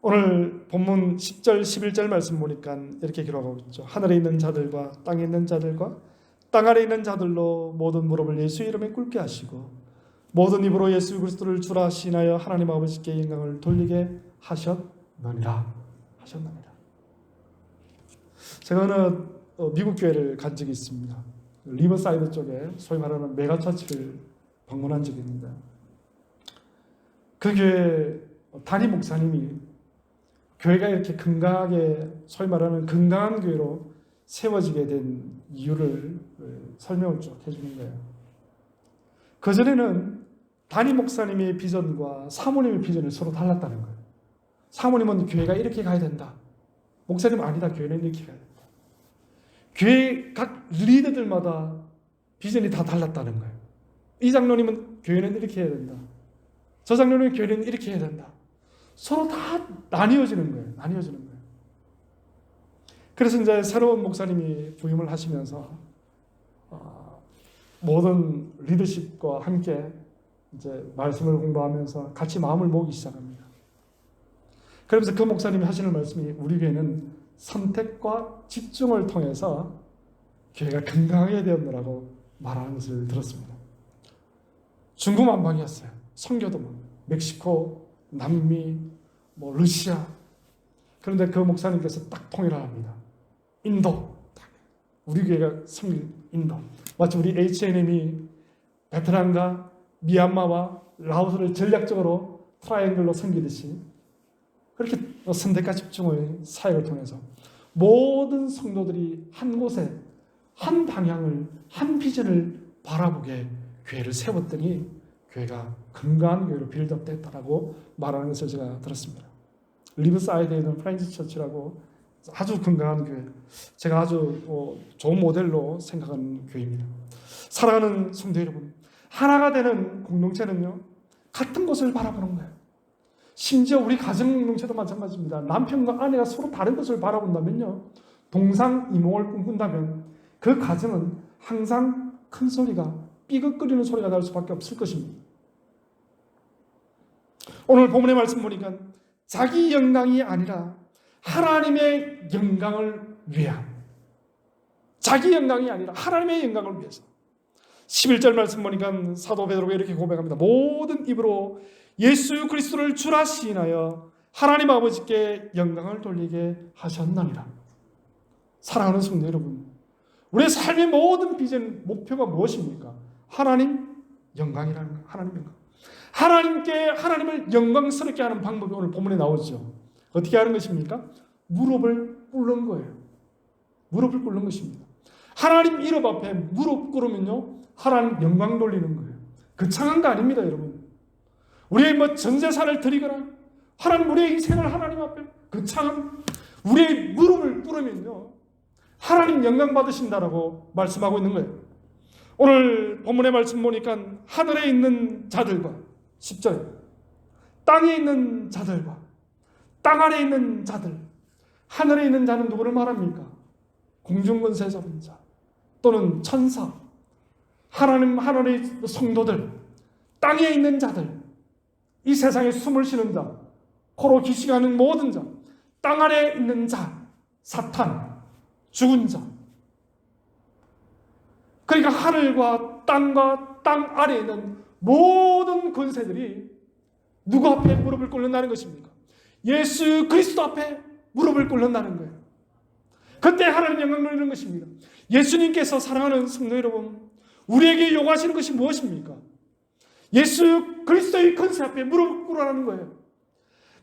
오늘 본문 10절 11절 말씀 보니까 이렇게 기록하고 있죠. 하늘에 있는 자들과 땅에 있는 자들과 땅 아래 있는 자들로 모든 무릎을 예수 이름에 꿇게 하시고 모든 입으로 예수 그리스도를 주라 시인하여 하나님 아버지께 영광을 돌리게 하셨느니라. 제가 어느 미국 교회를 간 적이 있습니다. 리버사이드 쪽에 소위 말하는 메가처치를 방문한 적이 있는데 그 교회 담임 목사님이 교회가 이렇게 건강하게 소위 말하는 건강한 교회로 세워지게 된 이유를 설명을 쭉 해주는 거예요. 그전에는 담임 목사님의 비전과 사모님의 비전이 서로 달랐다는 거예요. 사모님은 교회가 이렇게 가야 된다. 목사님은 아니다. 교회는 이렇게 가야 된다. 교회 각 리더들마다 비전이 다 달랐다는 거예요. 이 장로님은 교회는 이렇게 해야 된다. 저 장로님은 교회는 이렇게 해야 된다. 서로 다 나뉘어지는 거예요. 그래서 이제 새로운 목사님이 부임을 하시면서 모든 리더십과 함께 이제 말씀을 공부하면서 같이 마음을 모으기 시작합니다. 그러면서 그 목사님이 하시는 말씀이 우리 교회는 선택과 집중을 통해서 교회가 건강하게 되었노라고 말하는 것을 들었습니다. 중구난방이었어요. 선교도 멕시코, 남미, 러시아. 그런데 그 목사님께서 딱 통일을 합니다. 인도. 우리 교회가 섬길 인도. 마치 우리 H&M이 베트남과 미얀마와 라오스를 전략적으로 트라이앵글로 섬기듯이 그렇게 선택과 집중의 사역을 통해서 모든 성도들이 한 곳에 한 방향을, 한 비전을 바라보게 교회를 세웠더니 교회가 건강한 교회로 빌드업됐다라고 말하는 것을 제가 들었습니다. 리버사이드에 있는 프렌즈 처치라고 아주 건강한 교회, 제가 아주 좋은 모델로 생각하는 교회입니다. 사랑하는 성도 여러분, 하나가 되는 공동체는요, 같은 것을 바라보는 거예요. 심지어 우리 가정 공동체도 마찬가지입니다. 남편과 아내가 서로 다른 것을 바라본다면요, 동상이몽을 꿈꾼다면 그 가정은 항상 큰 소리가, 삐걱거리는 소리가 날 수밖에 없을 것입니다. 오늘 본문의 말씀 보니까 자기 영광이 아니라 하나님의 영광을 위한, 자기 영광이 아니라 하나님의 영광을 위해서. 11절 말씀 보니까 사도 베드로가 이렇게 고백합니다. 모든 입으로 예수 그리스도를 주라 시인하여 하나님 아버지께 영광을 돌리게 하셨나니라. 사랑하는 성도 여러분, 우리의 삶의 모든 비전, 목표가 무엇입니까? 하나님 영광이라는 거예요. 하나님 영광. 하나님을 영광스럽게 하는 방법이 오늘 본문에 나오죠. 어떻게 하는 것입니까? 무릎을 꿇는 거예요. 무릎을 꿇는 것입니다. 하나님 이름 앞에 무릎 꿇으면요, 하나님 영광 돌리는 거예요. 거창한 거 아닙니다, 여러분. 우리의 전 재산을 드리거나 하나님 우리의 인생을 하나님 앞에 거창한 우리의 무릎을 꿇으면요, 하나님 영광 받으신다라고 말씀하고 있는 거예요. 오늘 본문의 말씀 보니까 하늘에 있는 자들과 10절, 땅에 있는 자들과 땅 아래에 있는 자들. 하늘에 있는 자는 누구를 말합니까? 공중권세 잡은 자 또는 천사, 하나님의 성도들, 땅에 있는 자들, 이 세상에 숨을 쉬는 자, 코로 기식하는 모든 자, 땅 아래에 있는 자, 사탄, 죽은 자. 그러니까 하늘과 땅과 땅 아래에 있는 모든 권세들이 누구 앞에 무릎을 꿇는다는 것입니까? 예수 그리스도 앞에 무릎을 꿇는다는 거예요. 그때 하나님 영광 돌리는 것입니다. 예수님께서 사랑하는 성도 여러분, 우리에게 요구하시는 것이 무엇입니까? 예수 그리스도의 권세 앞에 무릎을 꿇으라는 거예요.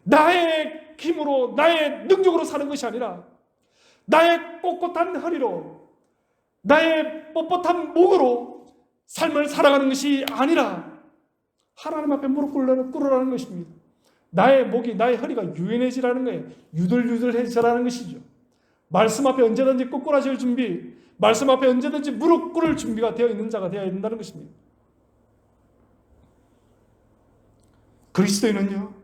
나의 힘으로, 나의 능력으로 사는 것이 아니라 나의 꼿꼿한 허리로, 나의 뻣뻣한 목으로 삶을 살아가는 것이 아니라 하나님 앞에 무릎 꿇으라는 것입니다. 나의 목이, 나의 허리가 유연해지라는 거예요. 유들유들해지라는 것이죠. 말씀 앞에 언제든지 꿇어질 준비, 말씀 앞에 언제든지 무릎 꿇을 준비가 되어 있는 자가 되어야 된다는 것입니다. 그리스도인은요,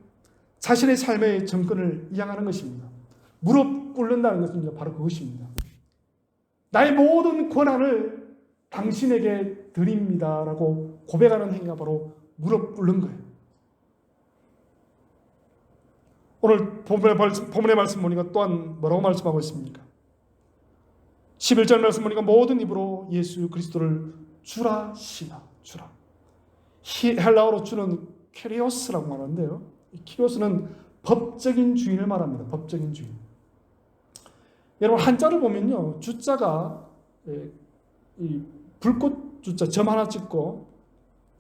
자신의 삶의 정권을 이양하는 것입니다. 무릎 꿇는다는 것은 바로 그것입니다. 나의 모든 권한을 당신에게 드립니다라고 고백하는 행위가 바로 무릎 꿇는 거예요. 오늘 본문의 말씀 보니까 또한 뭐라고 말씀하고 있습니까? 11절 말씀 보니까 모든 입으로 예수 그리스도를 주라 시나 주라. 헬라어로 주는 kyrios라고 말하는데요. kyrios는 법적인 주인을 말합니다. 법적인 주인. 여러분 한자를 보면요, 주자가 이 불꽃 주자 점 하나 찍고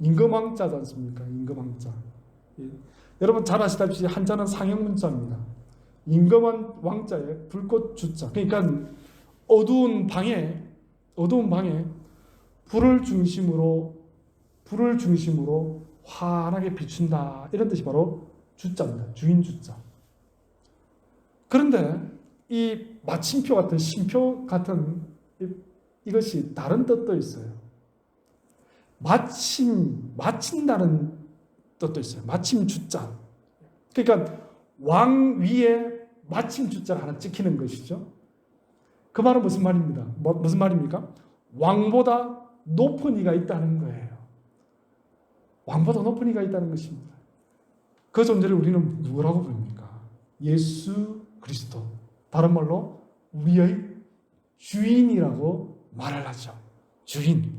임금왕자지 않습니까? 임금왕자. 여러분 잘 아시다시피 한자는 상형 문자입니다. 임금왕자의 불꽃 주자. 그러니까 어두운 방에 불을 중심으로 환하게 비춘다. 이런 뜻이 바로 주자입니다. 주인 주자. 그런데 이 마침표 같은 심표 같은 이것이 다른 뜻도 있어요. 마친다는 뜻도 있어요. 마침 주자. 그러니까 왕 위에 마침 주자가 하나 찍히는 것이죠. 그 말은 무슨 말입니다? 무슨 말입니까? 왕보다 높은 이가 있다는 거예요. 왕보다 높은 이가 있다는 것입니다. 그 존재를 우리는 누구라고 부릅니까? 예수 그리스도. 다른 말로 우리의 주인이라고 말을 하죠. 주인.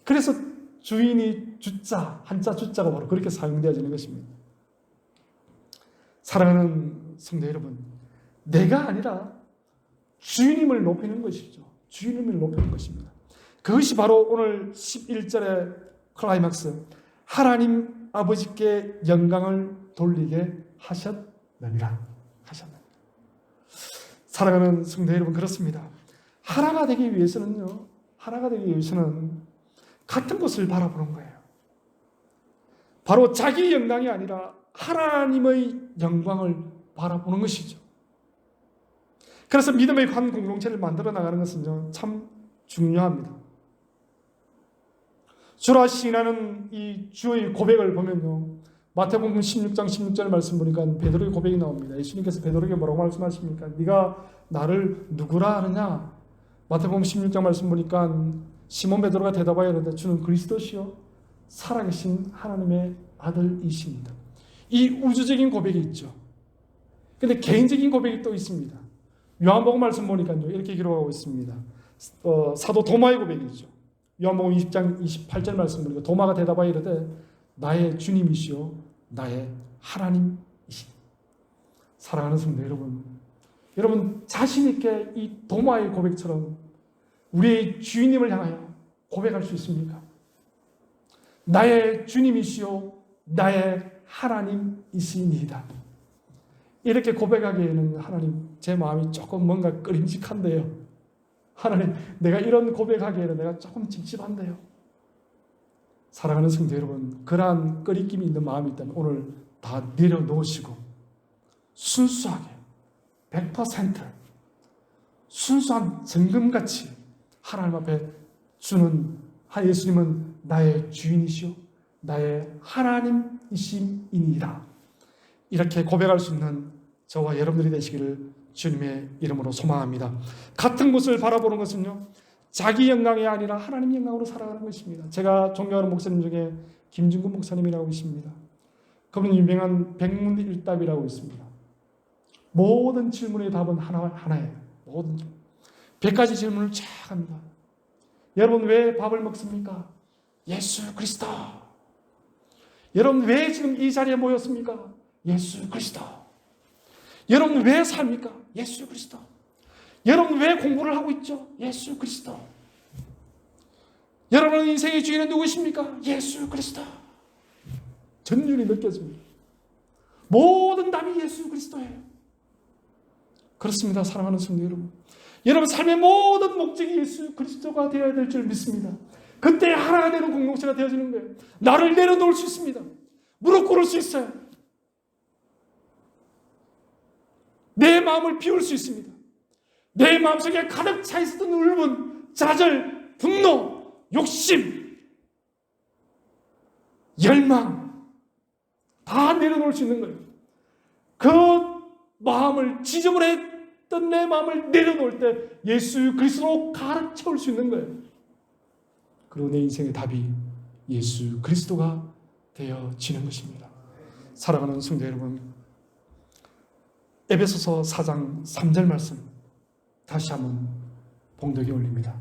그래서 주인이 주자, 한자 주자가 바로 그렇게 사용되어지는 것입니다. 사랑하는 성도 여러분, 내가 아니라 주님을 높이는 것이죠. 주님을 높이는 것입니다. 그것이 바로 오늘 11절의 클라이막스, 하나님 아버지께 영광을 돌리게 하셨느니라. 사랑하는 성도 여러분, 그렇습니다. 하나가 되기 위해서는 같은 것을 바라보는 거예요. 바로 자기 영광이 아니라 하나님의 영광을 바라보는 것이죠. 그래서 믿음의 한 공동체를 만들어 나가는 것은 참 중요합니다. 주라 시인하는 이 주의 고백을 보면요, 마태복음 16장 16절 말씀 보니까 베드로의 고백이 나옵니다. 예수님께서 베드로에게 뭐라고 말씀하십니까? 네가 나를 누구라 하느냐? 마태복음 16장 말씀 보니까 시몬 베드로가 대답하여 이르되 주는 그리스도시요 살아계신 하나님의 아들이십니다. 이 우주적인 고백이 있죠. 근데 개인적인 고백이 또 있습니다. 요한복음 말씀 보니까요, 이렇게 기록하고 있습니다. 사도 도마의 고백이죠. 요한복음 20장 28절 말씀 보니까 도마가 대답하여 이르되 나의 주님이시요 나의 하나님이시니. 사랑하는 성도 여러분 자신 있게 이 도마의 고백처럼 우리의 주님을 향하여 고백할 수 있습니까? 나의 주님이시요 나의 하나님이시니이다. 이렇게 고백하기에는 하나님, 제 마음이 조금 뭔가 끄림직한데요. 하나님, 내가 이런 고백하기에는 내가 조금 찝찝한데요. 사랑하는 성도 여러분, 그러한 끄리낌이 있는 마음이 있다면 오늘 다 내려놓으시고 순수하게 100% 순수한 정금같이 하나님 앞에 주는 예수님은 나의 주인이시오 나의 하나님이심이니이다. 이렇게 고백할 수 있는 저와 여러분들이 되시기를 주님의 이름으로 소망합니다. 같은 곳을 바라보는 것은요, 자기 영광이 아니라 하나님 영광으로 살아가는 것입니다. 제가 존경하는 목사님 중에 김준근 목사님이라고 계십니다. 그분은 유명한 백문일답이라고 있습니다. 모든 질문의 답은 하나예요. 모든 100가지 질문을 쫙 합니다. 여러분 왜 밥을 먹습니까? 예수 그리스도. 여러분 왜 지금 이 자리에 모였습니까? 예수 그리스도. 여러분 왜 삽니까? 예수 그리스도. 여러분 왜 공부를 하고 있죠? 예수 그리스도. 여러분 인생의 주인은 누구십니까? 예수 그리스도. 전율이 느껴집니다. 모든 답이 예수 그리스도예요. 그렇습니다. 사랑하는 성도 여러분. 여러분 삶의 모든 목적이 예수 그리스도가 되어야 될 줄 믿습니다. 그때 하나가 되는 공동체가 되어지는 거예요. 나를 내려놓을 수 있습니다. 무릎 꿇을 수 있어요. 내 마음을 비울 수 있습니다. 내 마음속에 가득 차 있었던 울분, 좌절, 분노, 욕심, 열망 다 내려놓을 수 있는 거예요. 그 마음을 지저분했던 내 마음을 내려놓을 때 예수 그리스도로 가득 채울 수 있는 거예요. 그리고 내 인생의 답이 예수 그리스도가 되어지는 것입니다. 사랑하는 성도 여러분, 에베소서 4장 3절 말씀 다시 한번 봉독에 올립니다.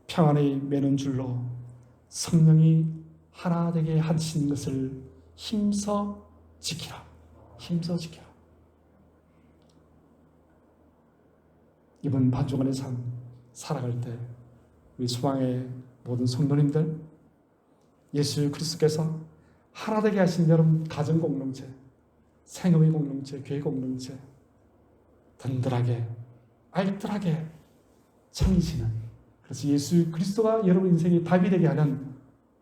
평안의 매는 줄로 성령이 하나 되게 하신 것을 힘써 지키라. 힘써 지키라. 이번 반주간의 삶 살아갈 때 우리 소망의 모든 성도님들, 예수 그리스도께서 하나 되게 하신 여러분 가정 공동체, 생업의 공동체, 교회 공동체 든든하게 알뜰하게 챙기시는, 그래서 예수 그리스도가 여러분 인생의 답이 되게 하는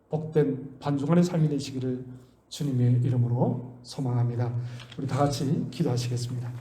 복된 반중간의 삶이 되시기를 주님의 이름으로 소망합니다. 우리 다 같이 기도하시겠습니다.